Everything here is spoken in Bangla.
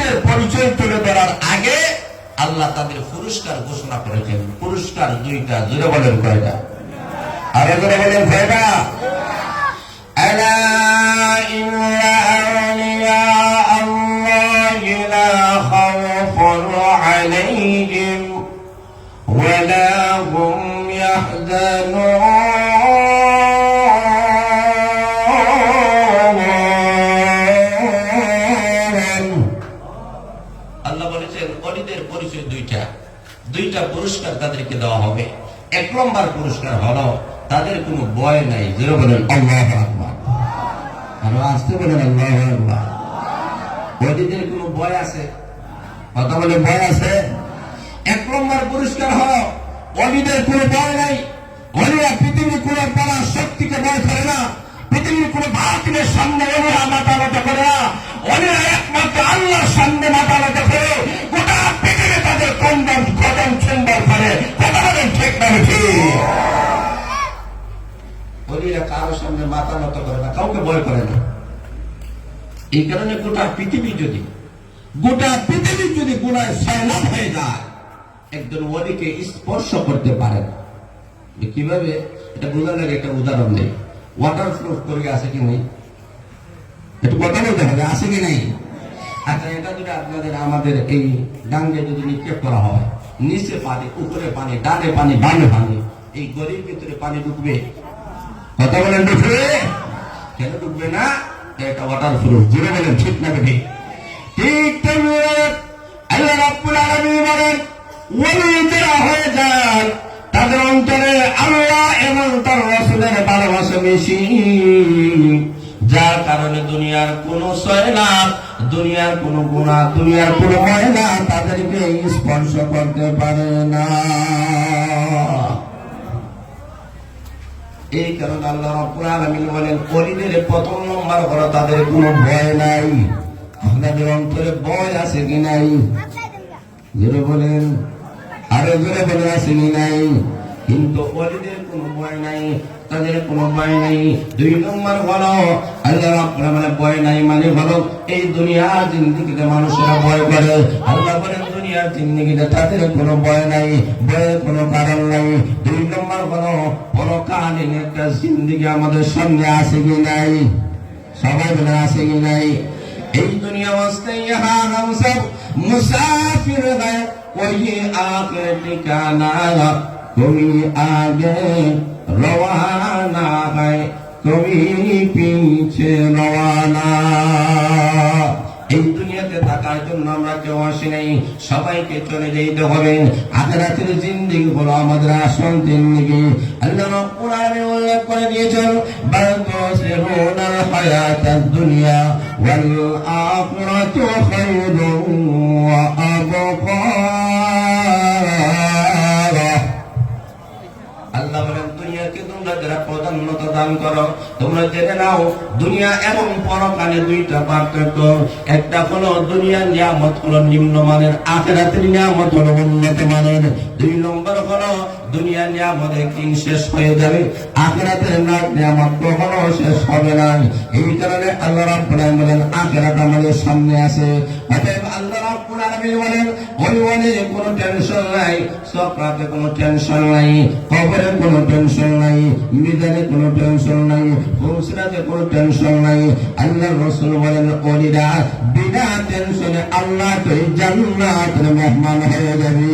অলিদের পরিচয় তুলে ধরার আগে আল্লাহ তাদের পুরস্কার ঘোষণা করেছেন। পুরস্কার দুইটা, জোরে বলেন কয়টা? আরে জোরে বলেন কয়টা? আলা ইন্না আউলিয়া আল্লাহি লা খাউফুন আলাইহিম ওয়া লা হুম ইয়াহজানুন। আল্লাহ বলেছেন অলিদের পরিচয় দুইটা পুরস্কার তাদেরকে দেওয়া হবে। এক নম্বর পুরস্কার হলো তাদের কোনো ভয় নাই। জোরে বলেন আল্লাহু আকবার। আরো আসতে বলেন আল্লাহু আকবার। অলিদের কোনো ভয় আছে? কথা বলে ভয় আছে? এক নম্বর পুরস্কার হলো অলিদের কোনো ভয় নাই। অলিরা পৃথিবীর কোন বড় শক্তিকে ভয় করে না। পৃথিবীর কোন বাতিলের সামনে অলিরা মাথা নত করে না। অলিরা একমাত্র আল্লাহর সামনে মাথা নত করে গোটা পৃথিবী তাদের কন্দন কদম সুন্দর করে। কথা বলেন ঠিক না ঠিক? অলিরা কারোর সামনে মাথা নত করে না, কাউকে ভয় করে না। এই কারণে গোটা পৃথিবী যদি গুনায় সয়লাব হয়ে যায়, একজন ওলিকে স্পর্শ করতে পারে না। কিভাবে এটা বোঝার লাগে একটা উদাহরণ নেই। ওয়াটার প্রুফ করে আছে কি নেই? একটু কথা বলতে হবে, আছে কি নেই? আচ্ছা, এটা যদি আপনাদের আমাদের এই ডাঙ্গে যদি নিক্ষেপ করা হয়, নিচে পানি, উপরে পানি, ডানে পানি, বামে পানি, এই গরির ভিতরে পানি ঢুকবে? কথা বলেন ঢুকবে? কেন ঢুকবে না? এটা ওয়াটার প্রুফ। জুড়ে বলেন ঠিক না বেঠিক? ঠিক তেমনি আল্লাহ রাব্বুল আলামিন বলেন ওলি যারা হয়ে যান তাদের অন্তরে আল্লাহ এবং তার রাসূলের ভালোবাসা বেশি, যার কারণে দুনিয়ার কোন সয়লাব, দুনিয়ার কোন গুনাহ, দুনিয়ার কোন ময়লা তাদেরকে স্পর্শ করতে পারে না। এই কারণে আল্লাহ রাব্বুল আলামিন বলেন ওলিদের প্রথম নম্বর হলো তাদের কোনো ভয় নাই। আপনাদের অন্তরে ভয় আছে কি নাই? জোরে বলেন, আরো জোরে বলে আছে কি নাই? কিন্তু ওলিদের কোনো ভয় নাই, তাদের কোনো ভয় নাই। দুই নম্বর হলো আল্লাহ রাব্বুল আলামিন ভয় নাই মানে হলো এই দুনিয়ার জিন্দেগিতে মানুষেরা ভয় করে। আল্লাহ বলেন দুনিয়ার জিন্দেগিতে তাদের কোনো ভয় নাই, ভয়ের কোনো কারণ নাই। দুই নম্বর হলো পরকালীন একটা জিন্দেগি আমাদের সামনে আছে কি নাই? সবাই বলে আছে কি নাই? এই দুনিয়া वास्ते यहाँ हम सब मुसाफिर हैं, कोई आगे ठिकाना, कोई आगे रवाना है, कोई पीछे रवाना। এই দুনিয়াতে থাকার জন্য আমরা কেউ আসি নাই, সবাইকে চলে যেতে হবে। আখিরাতের জিন্দেগি হলো আমাদের আসল জিন্দেগি। আল্লাহ রাব্বুল আলামিন উল্লেখ করে দিয়েছেন বাল তুসিরুনাল হায়াতাদ দুনিয়া ওয়াল আখিরাতু খায়রুন ওয়া আবকা। আল্লাহ বলেন দুনিয়াকে তোমরা যারা প্রাধান্যতা দান করো, তোমরা জেনে নাও দুনিয়া এবং পরকালে দুইটা পার্থক্য। একটা হলো দুনিয়ার নিয়ামত হলো নিম্নমানের, আখিরাতের নিয়ামত হলো উন্নত মানের। দুই নম্বর হলো দুনিয়ার নিয়ামত একদিন শেষ হয়ে যাবে, আখিরাতের নিয়ামত কখনো শেষ হবে না। এই কারণে আল্লাহ রাব্বুল আলামিন বলেন আখিরাত আমাদের সামনে আছে। অতএব আল্লাহ রাব্বুল আলামিন বলেন ওই কোনো টেনশন নাই, সকালে কোনো টেনশন নাই, কবরে কোনো টেনশন নাই, মিজানে কোনো টেনশন নাই, ফুলসিরাতে কোনো টেনশন নাই। আল্লাহর রাসূল বলেন ওলিরা বিনা টেনশনে আল্লাহ তো জান্নাতের মেহমান হয়ে যাবে।